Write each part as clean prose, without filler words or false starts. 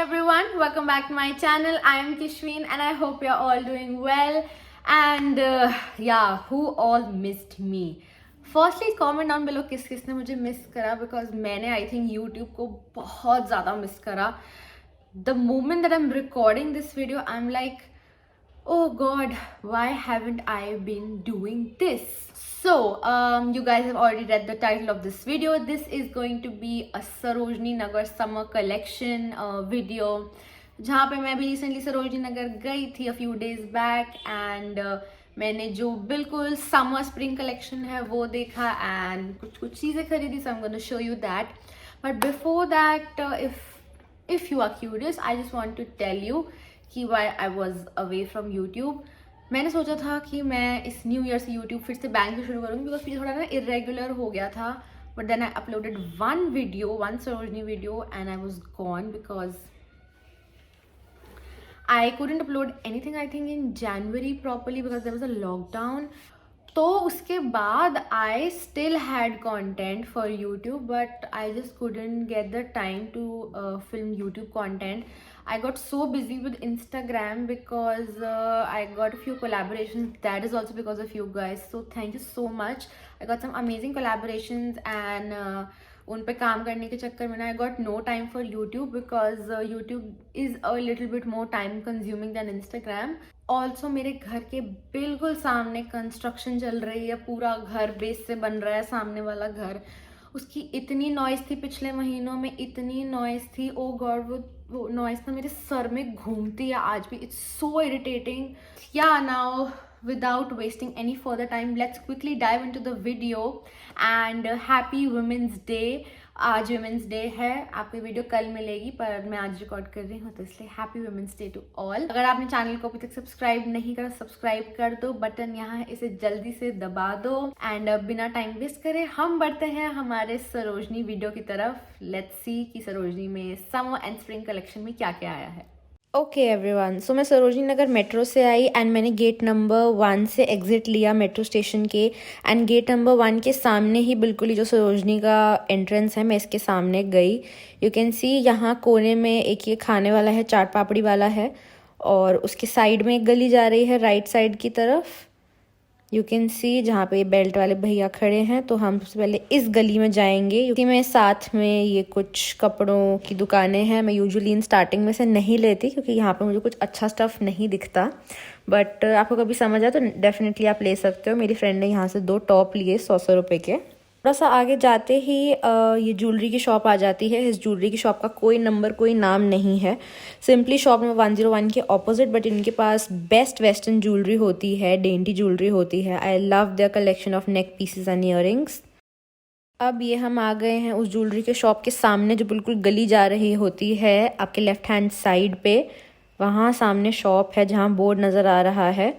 everyone, welcome back to my channel. I am Kishween and I hope you're all doing well. And yeah, who all missed me? Firstly, comment down below किस किसने मुझे miss करा because मैंने I think YouTube को बहुत ज़्यादा miss करा. The moment that I'm recording this video, I'm like, oh god, why haven't I been doing this? So you guys have already read the title of this video. This is going to be a Sarojini Nagar summer collection video जहाँ पे मैं भी recently Sarojini Nagar गई थी a few days back and मैंने जो बिल्कुल summer spring collection है वो देखा and कुछ चीज़ें खरीदी. So I'm going to show you that. But before that, if you are curious, I just want to tell you कि why I was away from YouTube. मैंने सोचा था कि मैं इस न्यू ईयर से यूट्यूब फिर से बैंक से शुरू करूँगी बिकॉज फिर थोड़ा ना इरेगुलर हो गया था. But then I uploaded one Sarojini video and I was gone because I couldn't upload anything I think in January properly because there was a lockdown. तो उसके बाद I still had content for YouTube but I just couldn't get the time to film YouTube content. I got so busy with Instagram because I got a few collaborations. That is also because of you guys. So thank you so much. I got some amazing collaborations and उन पे काम करने के चक्कर में ना I got no time for YouTube because YouTube is a little bit more time consuming than Instagram. Also मेरे घर के बिल्कुल सामने कंस्ट्रक्शन चल रही है. पूरा घर बेस से बन रहा है सामने वाला घर. उसकी इतनी नॉइज़ थी पिछले महीनों में, इतनी नॉइज़ थी. ओ गॉड, वो नॉइज़ ना मेरे सर में घूमती है आज भी. It's so irritating. या now without wasting any further time, let's quickly dive into the video. And happy women's day. आज वुमेंस डे है. आपको वीडियो कल मिलेगी पर मैं आज रिकॉर्ड कर रही हूँ तो इसलिए happy women's day to all. अगर आपने चैनल को अभी तक सब्सक्राइब नहीं करा, सब्सक्राइब कर दो. बटन यहाँ है, इसे जल्दी से दबा दो. एंड बिना टाइम वेस्ट करे हम बढ़ते हैं हमारे सरोजनी वीडियो की तरफ. लेट्स सी कि सरोजनी में समर एंड स्प्रिंग कलेक्शन में क्या क्या आया है. ओके एवरीवन, सो मैं सरोजनी नगर मेट्रो से आई एंड मैंने गेट नंबर 1 से एग्जिट लिया मेट्रो स्टेशन के. एंड गेट नंबर 1 के सामने ही बिल्कुल ही जो सरोजनी का एंट्रेंस है, मैं इसके सामने गई. यू कैन सी यहाँ कोने में एक ये खाने वाला है, चाट पापड़ी वाला है. और उसके साइड में एक गली जा रही है राइट साइड की तरफ. यू कैन सी जहाँ पे ये बेल्ट वाले भैया खड़े हैं. तो हम सबसे पहले इस गली में जाएंगे. क्योंकि मैं साथ में ये कुछ कपड़ों की दुकानें हैं. मैं यूजुअली इन स्टार्टिंग में से नहीं लेती क्योंकि यहाँ पे मुझे कुछ अच्छा स्टफ़ नहीं दिखता. बट आपको कभी समझ आए तो डेफिनेटली आप ले सकते हो. मेरी फ्रेंड ने यहाँ से 2 टॉप लिए 100 रुपये के. थोड़ा सा आगे जाते ही ये ज्वेलरी की शॉप आ जाती है. इस ज्वेलरी की शॉप का कोई नंबर कोई नाम नहीं है. सिंपली शॉप नंबर 101 के ऑपोजिट. बट इनके पास बेस्ट वेस्टर्न ज्वेलरी होती है, डेंटी ज्वेलरी होती है. I love there collection of neck pieces and earrings. अब ये हम आ गए हैं उस ज्वेलरी के शॉप के सामने जो बिल्कुल गली जा रही होती है आपके लेफ्ट हैंड साइड पे. वहाँ सामने शॉप है जहाँ बोर्ड नज़र आ रहा है.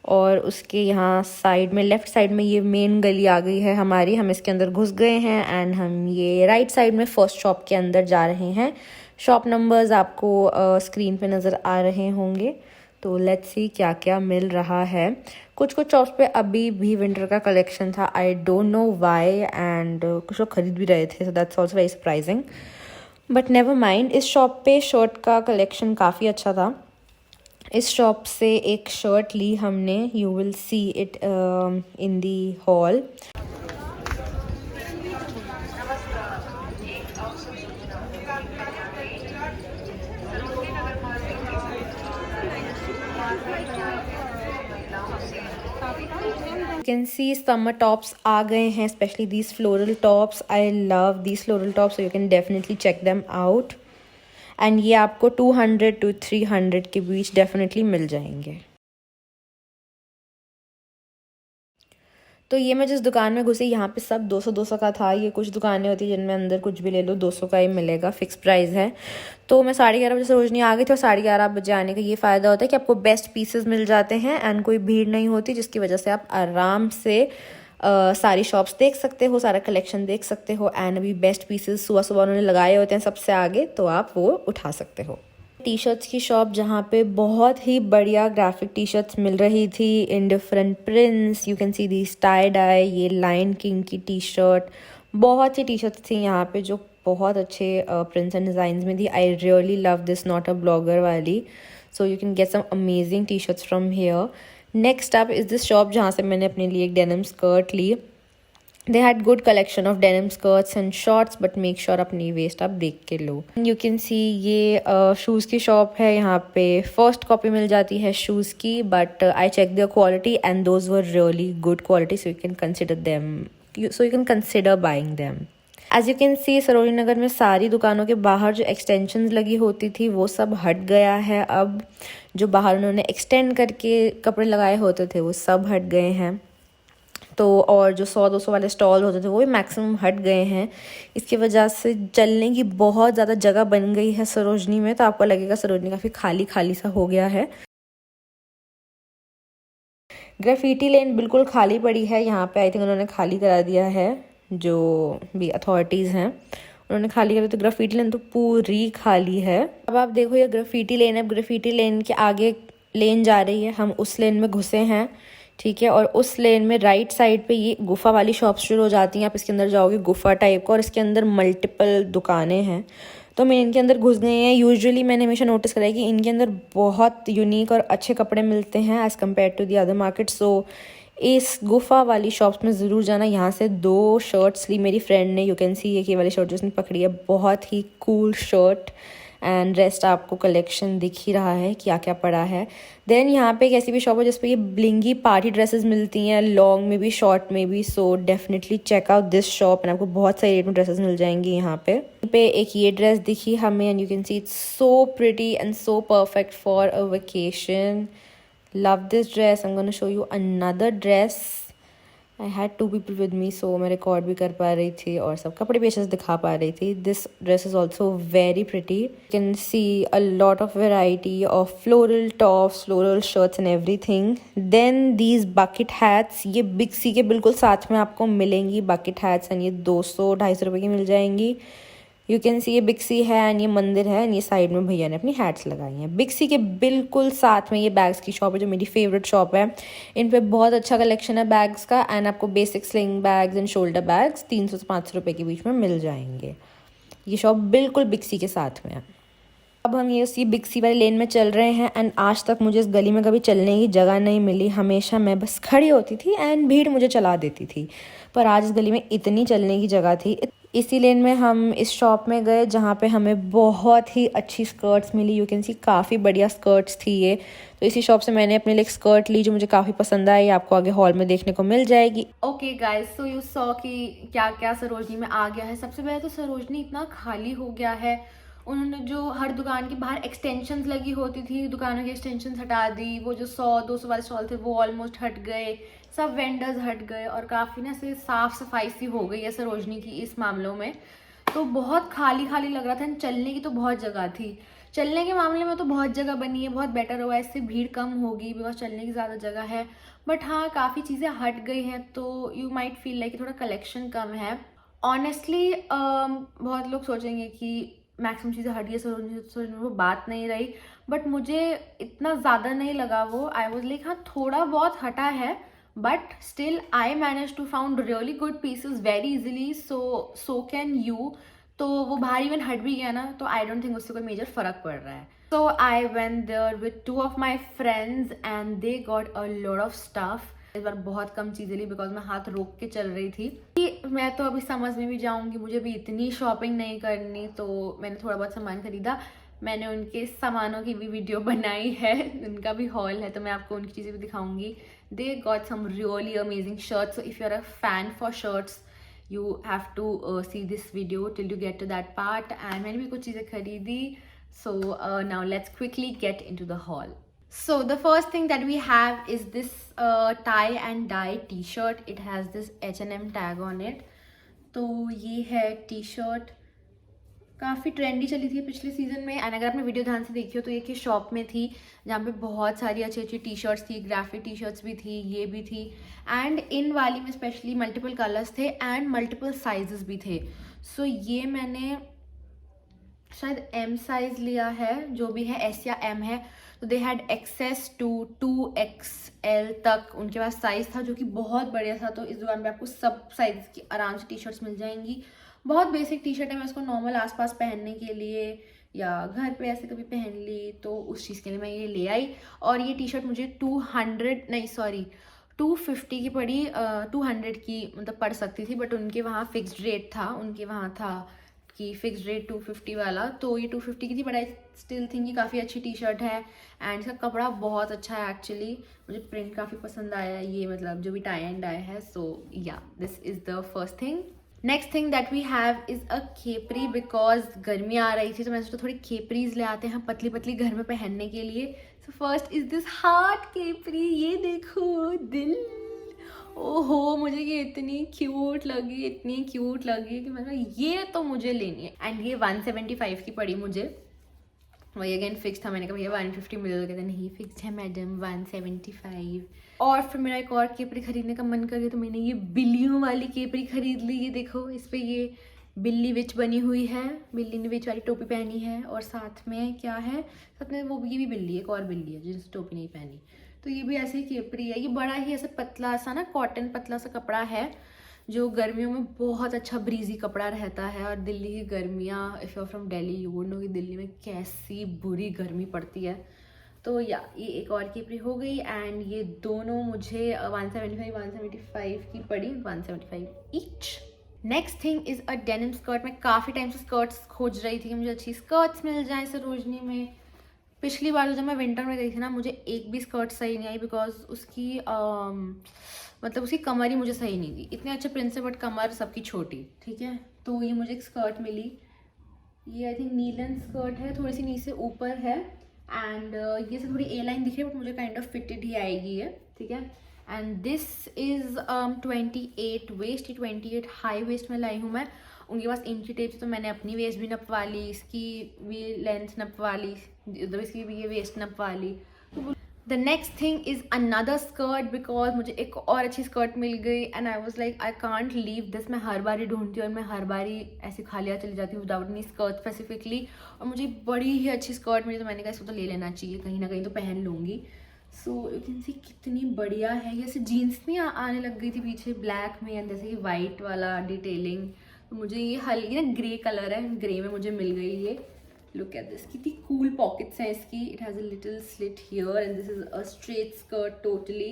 और उसके यहाँ साइड में लेफ़्ट साइड में ये मेन गली आ गई है हमारी. हम इसके अंदर घुस गए हैं एंड हम ये राइट साइड में फर्स्ट शॉप के अंदर जा रहे हैं. शॉप नंबर्स आपको स्क्रीन पे नज़र आ रहे होंगे. तो लेट्स सी क्या क्या मिल रहा है. कुछ शॉप्स पे अभी भी विंटर का कलेक्शन था. I don't know why. And कुछ लोग खरीद भी रहे थे. So that's also very surprising. But never mind. इस शॉप पे शर्ट का कलेक्शन काफ़ी अच्छा था. इस शॉप से एक शर्ट ली हमने. You will see it in the hall. You can see summer tops आ गए हैं, especially these floral tops. I love these floral tops, so you can definitely check them out. And ये आपको 200 to 300 के बीच definitely मिल जाएंगे. तो ये मैं जिस दुकान में घुसी यहाँ पे सब 200 का था. ये कुछ दुकानें होती हैं जिनमें अंदर कुछ भी ले लो 200 का ही मिलेगा, फिक्स प्राइस है. तो मैं 11:30 बजे सरोजनी आ गई थी. और 11:30 बजे आने का ये फ़ायदा होता है कि आपको बेस्ट पीसेस मिल जाते हैं एंड कोई भीड़ नहीं होती, जिसकी वजह से आप आराम से सारी शॉप्स देख सकते हो, सारा कलेक्शन देख सकते हो. एंड अभी बेस्ट पीसेस सुबह सुबह उन्होंने लगाए होते हैं सबसे आगे, तो आप वो उठा सकते हो. टी शर्ट्स की शॉप जहाँ पे बहुत ही बढ़िया ग्राफिक टी शर्ट्स मिल रही थी in different prints. You can C the tie dye, ये लायन किंग की टी शर्ट. बहुत सी टी शर्ट्स थी यहाँ पे जो बहुत अच्छे प्रिंट्स एंड डिज़ाइंस में थी. I really love this not a blogger वाली. So you can get some amazing T shirts from here. Next up is this shop जहाँ से मैंने अपने लिए एक डेनिम स्कर्ट ली. They had good collection of denim skirts and shorts, but make sure अपनी waist आप देख के लो. You can see ये शूज़ की शॉप है. यहाँ पे फर्स्ट कॉपी मिल जाती है शूज़ की, but I checked their quality and those were really good quality, so you can consider them. So you can consider buying them. As you can see, Sarojini Nagar में सारी दुकानों के बाहर जो एक्सटेंशंस लगी होती थी वो सब हट गया है. अब जो बाहर उन्होंने एक्सटेंड करके कपड़े लगाए होते थे वो सब हट गए हैं. तो और जो 100-200 वाले स्टॉल होते थे वो भी मैक्सिमम हट गए हैं. इसकी वजह से चलने की बहुत ज़्यादा जगह बन गई है सरोजनी में. तो आपको लगेगा सरोजनी काफ़ी खाली खाली सा हो गया है. ग्राफिटी लेन बिल्कुल खाली पड़ी है. यहाँ पे आई थिंक उन्होंने खाली करा दिया है. जो भी अथॉरिटीज़ हैं उन्होंने खाली करा. तो ग्राफिटी लेन तो पूरी खाली है. अब आप देखो ये ग्राफिटी लेन है. ग्राफिटी लेन के आगे लेन जा रही है. हम उस लेन में घुसे हैं, ठीक है. और उस लेन में राइट साइड पे ये गुफा वाली शॉप शुरू हो जाती हैं. आप इसके अंदर जाओगे गुफा टाइप का, और इसके अंदर मल्टीपल दुकानें हैं. तो मैं इनके अंदर घुस गए हैं. यूजुअली मैंने हमेशा नोटिस करा है कि इनके अंदर बहुत यूनिक और अच्छे कपड़े मिलते हैं as compare to the other market. So इस गुफा वाली शॉप्स में ज़रूर जाना. यहाँ से 2 शर्ट्स ली मेरी फ्रेंड ने. यू कैन सी ये वाली शर्ट जो उसने पकड़ी है, बहुत ही कूल शर्ट. एंड रेस्ट आपको कलेक्शन दिख ही रहा है क्या क्या पड़ा है. देन यहाँ पे एक ऐसी भी शॉप है जिस पे ये ब्लिंगी पार्टी ड्रेसेस मिलती हैं, लॉन्ग में भी शॉर्ट में भी. So definitely check out this shop. And आपको बहुत सारी रेट में ड्रेसेस मिल जाएंगी यहाँ पे एक ये ड्रेस दिखी हमें, and you can see it's so pretty and so perfect for a vacation. Love this dress. I am gonna show you another dress. I had 2 people with me, so मैं record भी कर पा रही थी और सब कपड़े भी अच्छे से दिखा पा रही थी. This dress is also very pretty. You can see a lot of variety of floral tops, floral shirts and everything. Then these bucket hats, ये बिग सी के बिल्कुल साथ में आपको मिलेंगी बकेट हैट्स. एंड ये 200-250 रुपये की मिल जाएंगी. यू कैन सी ये बिग सी है एंड ये मंदिर है. एंड ये साइड में भैया ने अपनी हैट्स लगाई हैं. बिग सी के बिल्कुल साथ में ये बैग्स की शॉप है जो मेरी फेवरेट शॉप है. इन पे बहुत अच्छा कलेक्शन है बैग्स का. एंड आपको basic sling bags and shoulder bags 300 से 500 रुपये के बीच में मिल जाएंगे. ये शॉप बिल्कुल बिग सी के साथ में है. अब हम ये उसी बिग सी वाली लेन में चल रहे हैं. एंड आज तक मुझे इस गली में कभी चलने की जगह नहीं मिली. हमेशा मैं बस खड़ी होती थी एंड भीड़ मुझे चला देती थी. पर आज इस गली में इतनी चलने की जगह थी. इसी लेन में हम इस शॉप में गए जहाँ पे हमें बहुत ही अच्छी स्कर्ट्स मिली. यू कैन सी काफ़ी बढ़िया स्कर्ट्स थी ये. तो इसी शॉप से मैंने अपने लिए एक स्कर्ट ली जो मुझे काफ़ी पसंद आई. आपको आगे हॉल में देखने को मिल जाएगी. Okay guys, so you saw कि क्या क्या सरोजनी में आ गया है. सबसे पहले तो सरोजनी इतना खाली हो गया है. उन्होंने जो हर दुकान के बाहर एक्सटेंशंस लगी होती थी, दुकानों की एक्सटेंशंस हटा दी. वो जो 100-200 वाले स्टॉल थे वो ऑलमोस्ट हट गए. सब वेंडर्स हट गए और काफ़ी ना से साफ़ सफाई सी हो गई है सरोजनी की इस मामलों में. तो बहुत खाली खाली लग रहा था. चलने की तो बहुत जगह थी. चलने के मामले में तो बहुत जगह बनी है, बहुत बेटर हुआ है. इससे भीड़ कम होगी बिकॉज चलने की ज़्यादा जगह है. बट हाँ, काफ़ी चीज़ें हट गई हैं तो यू माइट फील लाइक थोड़ा कलेक्शन कम है. ऑनेस्टली बहुत लोग सोचेंगे कि मैक्सिमम चीज़ें हट गई सरोजनी, वो बात नहीं रही. बट मुझे इतना ज़्यादा नहीं लगा वो. आई वॉज लाइक हाँ थोड़ा बहुत हटा है, but still I managed to found really good pieces very easily. So can you. तो वो बाहर इवन हट भी गया ना तो आई डोंट थिंक उससे कोई मेजर फर्क पड़ रहा है. So I went there with 2 of my friends and they got a lot of stuff. इस बार बहुत कम चीज़ें ली बिकॉज मैं हाथ रोक के चल रही थी कि मैं तो अभी समझ में भी जाऊंगी, मुझे भी इतनी शॉपिंग नहीं करनी. तो मैंने थोड़ा बहुत सामान खरीदा. मैंने उनके सामानों की भी वीडियो बनाई है, उनका भी हॉल है तो मैं आपको उनकी चीज़ें भी दिखाऊंगी. They got some really amazing shirts. So if you're a fan for shirts, you have to see this video till you get to that part. And मैंने भी कुछ चीज़ें खरीदी. So now let's quickly get into the haul. So the first thing that we have is this tie and dye t-shirt. It has this H&M tag on it. तो ये है t-shirt. काफ़ी trendy चली थी पिछले सीज़न में. And अगर आपने वीडियो ध्यान से देखी हो तो एक ही शॉप में थी जहाँ पे बहुत सारी अच्छी अच्छी टी शर्ट्स थी. ग्राफिक टी शर्ट्स भी थी, ये भी थी. एंड इन वाली में स्पेशली मल्टीपल कलर्स थे एंड मल्टीपल साइजेस भी थे. सो ये मैंने शायद एम साइज़ लिया है, जो भी है एस या एम है. तो they had access to 2XL तक उनके पास साइज़ था जो कि बहुत बढ़िया था. तो इस दुकान पे आपको सब साइज़ की आराम से टी शर्ट्स मिल जाएंगी. बहुत बेसिक टी शर्ट है, मैं उसको नॉर्मल आसपास पहनने के लिए या घर पे ऐसे कभी पहन ली, तो उस चीज़ के लिए मैं ये ले आई। और ये टी शर्ट मुझे 200 नहीं सॉरी 250 की पड़ी, 200 की मतलब पड़ सकती थी, बट उनके वहाँ फिक्स्ड रेट था, उनके वहाँ था कि फिक्स्ड रेट 250 वाला, तो ये 250 की थी, बट आई स्टिल थिंक ये काफ़ी अच्छी टी शर्ट है एंड इसका कपड़ा बहुत अच्छा है एक्चुअली। मुझे प्रिंट काफ़ी पसंद आया ये, मतलब जो भी टाई एंड डाई है। सो या this is the first thing. Next thing that we have is a खेपरी, बिकॉज गर्मी आ रही थी तो मैंने सोचा थोड़ी खेपरीज ले आते हैं पतली पतली घर में पहनने के लिए। So first is this heart capri, ये देखो दिल, ओहो मुझे ये इतनी क्यूट लगी, इतनी क्यूट लगी कि मतलब ये तो मुझे लेनी है। एंड ये 175 की पड़ी मुझे, वही अगेन फिक्स था, मैंने कहा भैया 150 मिले तो कहते नहीं फिक्स है मैडम 175। और फिर मेरा एक और केपरी खरीदने का मन कर गया तो मैंने ये बिल्लियों वाली केपरी खरीद ली। ये देखो इस पे ये बिल्ली विच बनी हुई है, बिल्ली ने विच वाली टोपी पहनी है, और साथ में क्या है, साथ में वो ये भी बिल्ली है, एक और बिल्ली है जिसने टोपी नहीं पहनी। तो ये भी ऐसे ही केपरी है, ये बड़ा ही ऐसा पतला सा ना कॉटन पतला सा कपड़ा है जो गर्मियों में बहुत अच्छा ब्रीजी कपड़ा रहता है। और दिल्ली की गर्मियाँ, if you are from Delhi you would know कि दिल्ली में कैसी बुरी गर्मी पड़ती है। तो या ये एक और केपरी हो गई एंड ये दोनों मुझे 175 की पड़ी, 175 each. Next thing is a denim skirt. मैं काफ़ी टाइम से स्कर्ट्स खोज रही थी कि मुझे अच्छी स्कर्ट्स मिल जाए सरोजनी में। पिछली बार जब मैं विंटर में गई थी ना, मुझे एक भी स्कर्ट सही नहीं आई, बिकॉज उसकी मतलब उसकी कमर ही मुझे सही नहीं दी। इतने अच्छे प्रिंट से बट कमर सबकी छोटी, ठीक है। तो ये मुझे एक स्कर्ट मिली, ये आई थिंक नीलन स्कर्ट है, थोड़ी सी नीचे ऊपर है एंड ये से थोड़ी ए लाइन दिख रही है बट मुझे काइंड ऑफ फिटेड ही आएगी ये, ठीक है। And this is 28 waist, 28 high waist में लाई हूँ मैं। उनके पास इंची टेप तो मैंने अपनी वेस्ट भी नपवा ली, इसकी भी लेंथ नपवा ली, इसकी भी ये वेस्ट नपवा ली। The next thing is another skirt, because मुझे एक और अच्छी स्कर्ट मिल गई and I was like I can't leave this. मैं हर बार ही ढूंढती हूँ और मैं हर बार ही ऐसे खालिया चली जाती हूँ विदाउट एनी स्कर्ट स्पेसिफिकली, और मुझे बड़ी ही अच्छी स्कर्ट मिली तो मैंने कहा इसको तो ले लेना चाहिए, कहीं ना कहीं तो पहन लूँगी। सो यू कैन सी कितनी बढ़िया है, जैसे जीन्स नहीं आने लग गई थी पीछे ब्लैक में, जैसे कि वाइट वाला डिटेलिंग। तो मुझे ये हल्की ना ग्रे कलर है, ग्रे में मुझे मिल गई ये। लुक एट दिस, कितनी कूल पॉकेट्स हैं इसकी। It has a little slit here and this is a straight skirt totally.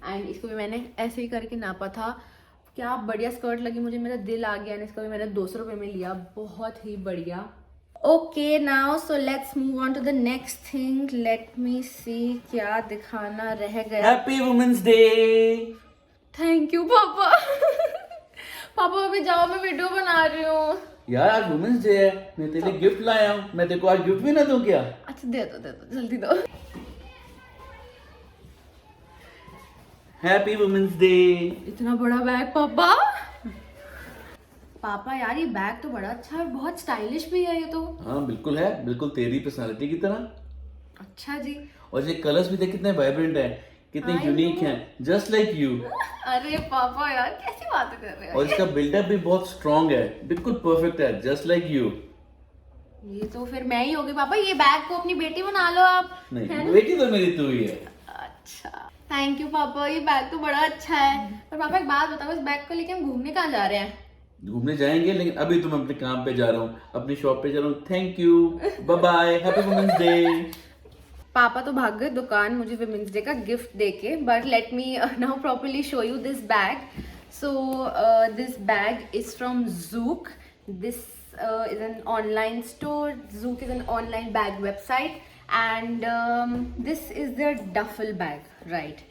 And इसको भी मैंने ऐसे ही करके नापा था, क्या बढ़िया स्कर्ट लगी मुझे, मेरा दिल आ गया एंड इसको भी मैंने 200 रुपये में लिया, बहुत ही बढ़िया। Okay now so let's move on to the next thing. Let me see क्या दिखाना रह गया। Happy women's day. Thank you पापा। पापा अभी जाओ, मैं वीडियो बना रही हूँ। यार आज वुमेन्स डे है, मैं तेरे लिए गिफ्ट लाया हूँ, मैं तेरे को आज गिफ्ट भी ना दूं क्या? अच्छा दे दो जल्दी दो। Happy women's day. इतना बड़ा बैग पापा। पापा यार ये बैग तो बड़ा अच्छा है, बहुत स्टाइलिश भी है ये तो। हाँ बिल्कुल है, बिल्कुल तेरी पर्सनालिटी की तरह। अच्छा जी। और ये कलर्स भी देख कितने वाइब्रेंट है, कितने यूनिक हैं, जस्ट लाइक यू। अरे पापा यार कैसी बातें कर रहे हैं। और इसका बिल्डअप भी बहुत स्ट्रॉन्ग है, बिल्कुल परफेक्ट है, जस्ट लाइक यू। ये तो फिर मैं ही होगी पापा, ये बैग को अपनी बेटी बना लो आप। नहीं बेटी तो मेरी तू ही है। अच्छा थैंक यू पापा, ये बैग तो बड़ा अच्छा है। पर पापा एक बात बताओ, इस बैग को लेके हम घूमने कहाँ जा रहे हैं? घूमने जाएंगे, लेकिन अभी तो मैं अपने काम पे जा रहा हूँ, अपनी शॉप पे जा रहा हूँ। Thank you, bye bye, happy women's day. पापा तो भाग गए दुकान मुझे वुमेन्स डे का गिफ्ट देके, but let me now properly show you this bag. So this bag is from Zook. This is an online store. Zook is an online bag website, and this is their duffel bag, right?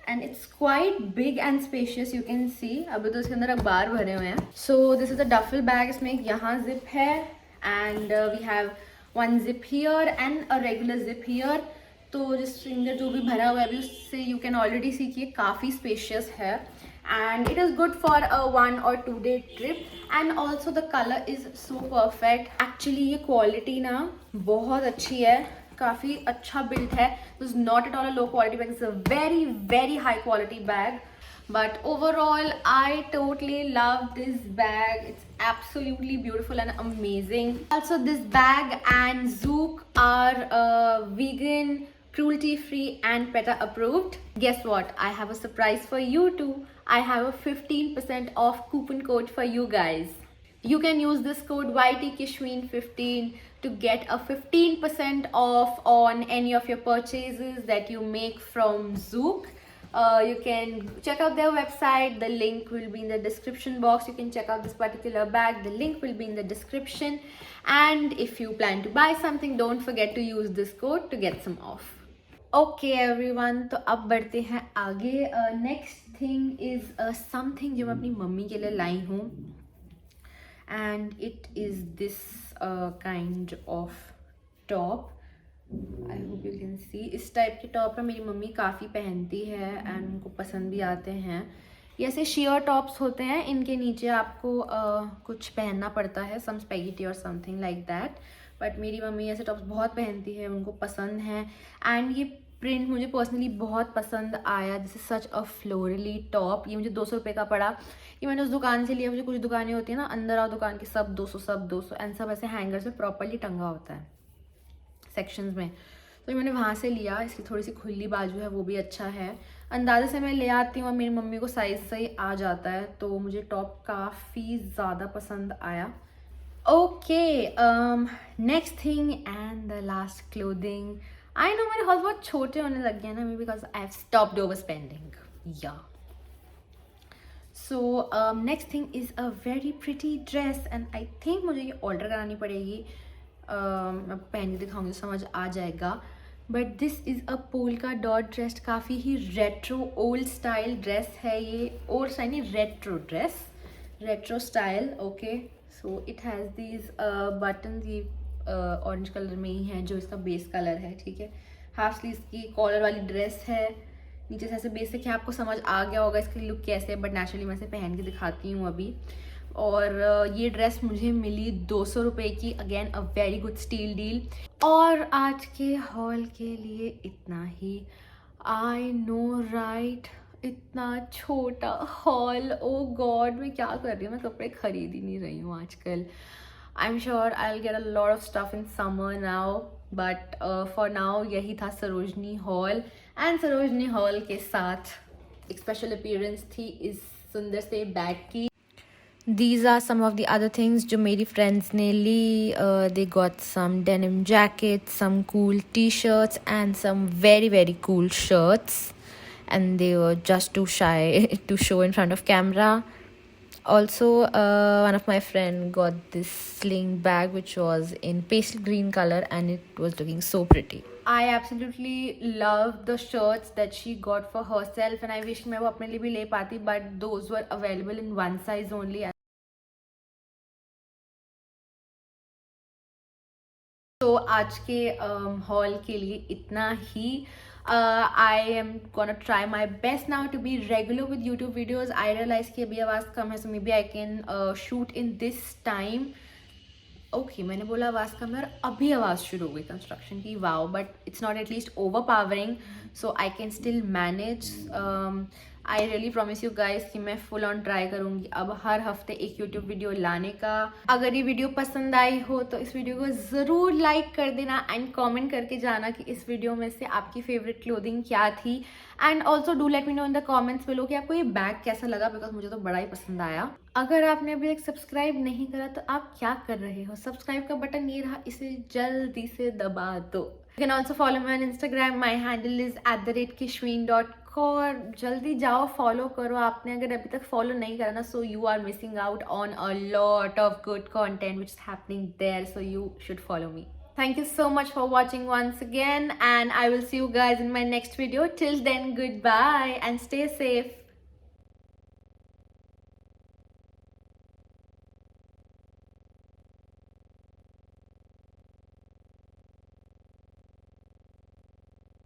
And it's quite big and spacious. You can see अभी तो इसके अंदर अखबार भरे हुए हैं। So this is a duffel bag. इसमें यहाँ zip है and we have one zip here and a regular zip here. तो जिसके अंदर जो भी भरा हुआ है अभी उससे you can already see कि ये काफ़ी spacious है and it is good for a 1 or 2 day trip, and also the color is so perfect. Actually ये quality ना बहुत अच्छी है, काफ़ी अच्छा built है. This is not at all a low quality bag. It's a very very high quality bag. But overall, I totally love this bag. It's absolutely beautiful and amazing. Also, this bag and Zook are vegan, cruelty-free and PETA approved. Guess what? I have a surprise for you too. I have a 15% off coupon code for you guys. you can use this code YTKishween15 to get a 15% off on any of your purchases that you make from Zook. You can check out their website. The link will be in the description box. You can check out this particular bag. The link will be in the description. And if you plan to buy something, don't forget to use this code to get some off. Okay everyone, तो अब बढ़ते हैं आगे. Next thing is something जो मैं अपनी mummy के लिए लाई हूँ, and it is this kind of top. I hope you can सी. इस टाइप के टॉप है, मेरी मम्मी काफ़ी पहनती है एंड उनको पसंद भी आते हैं. ये ऐसे शेयर टॉप्स होते हैं, इनके नीचे आपको कुछ पहनना पड़ता है, सम स्पैगेटी और समथिंग लाइक दैट. बट मेरी मम्मी ऐसे टॉप्स बहुत पहनती है, उनको पसंद है. एंड ये प्रिंट मुझे पर्सनली बहुत पसंद आया. This is such a flowery top. ये मुझे 200 रुपये का पड़ा. ये मैंने उस दुकान से लिया. मुझे कुछ दुकानें होती है ना, अंदर आओ दुकान की, सब 200 एंड सब ऐसे हैंगर्स में प्रॉपरली टंगा होता है सेक्शंस में. तो ये मैंने वहाँ से लिया. इसकी थोड़ी सी खुली बाजू है, वो भी अच्छा है. अंदाजे से मैं ले आती हूँ और मेरी मम्मी को साइज़ सही आ जाता है, तो मुझे टॉप काफ़ी ज़्यादा पसंद आया. Okay, next thing and the last clothing. I know मेरे हॉल बहुत छोटे होने लग गए ना, may because I have stopped over spending. Yeah so next thing is a very pretty dress and I think मुझे ये ऑर्डर करानी पड़ेगी. मैं पहन के दिखाऊंगी, समझ आ जाएगा. But this is a polka dot dress. काफ़ी ही रेट्रो ओल्ड स्टाइल ड्रेस है ये. ओल्ड स्टाइल नहीं, retro dress, retro style. Okay, so it has these button. ये ऑरेंज कलर में ही है जो इसका बेस कलर है. ठीक है, हाफ स्लीव्स की कॉलर वाली ड्रेस है. नीचे से ऐसे बेसिक है, आपको समझ आ गया होगा इसकी लुक कैसे है. बट नेचुरली मैं इसे पहन के दिखाती हूँ अभी. और ये ड्रेस मुझे मिली 200 रुपये की. Again a very good steal deal. और आज के हॉल के लिए इतना ही. आई नो राइट, इतना छोटा हॉल. ओ गॉड, मैं क्या कर रही हूँ, मैं कपड़े खरीद ही नहीं रही हूँ आजकल. I'm sure I'll get a lot of stuff in summer now, but for now यही था Sarojini hall. And Sarojini hall के साथ एक स्पेशल अपीयरेंस थी इस सुंदर से बैग की. These are some of the other things जो मेरी friends ने ली. They got some denim jackets, some cool t-shirts and some very very cool shirts, and they were just too shy to show in front of camera. Also, one of my friend got this sling bag which was in pastel green color and it was looking so pretty. I absolutely love the shirts that she got for herself and I wish मैं वो अपने लिए भी ले पाती, but those were available in one size only. तो आज के हॉल के लिए इतना ही. I am gonna try my best now to be regular with YouTube videos. I realize कि अभी आवाज़ कम है, so maybe I can shoot in this time. Okay, मैंने बोला आवाज़ कम है और अभी आवाज़ शुरू हो गई कंस्ट्रक्शन की. Wow, but it's not at least over powering, so I can still manage. I really promise you guys कि मैं फुल ऑन ट्राई करूँगी अब हर हफ्ते एक यूट्यूब वीडियो लाने का. अगर ये वीडियो पसंद आई हो तो इस वीडियो को ज़रूर लाइक कर देना एंड कमेंट करके जाना कि इस वीडियो में से आपकी फेवरेट क्लोथिंग क्या थी. And also do let me know in the comments below कि आपको ये बैग कैसा लगा, बिकॉज मुझे तो बड़ा ही पसंद आया. अगर आपने अभी तक सब्सक्राइब नहीं करा तो आप क्या कर रहे हो. सब्सक्राइब का बटन ये रहा, इसे जल्दी से दबा दो. You can also follow me on Instagram. My handle is @kishween.kaur. जल्दी जाओ, फॉलो करो. आपने अगर अभी तक फॉलो नहीं करा ना, so you are missing out on a lot of good content which is happening there, so you should follow me. Thank you so much for watching once again, and I will see you guys in my next video. Till then, goodbye and stay safe.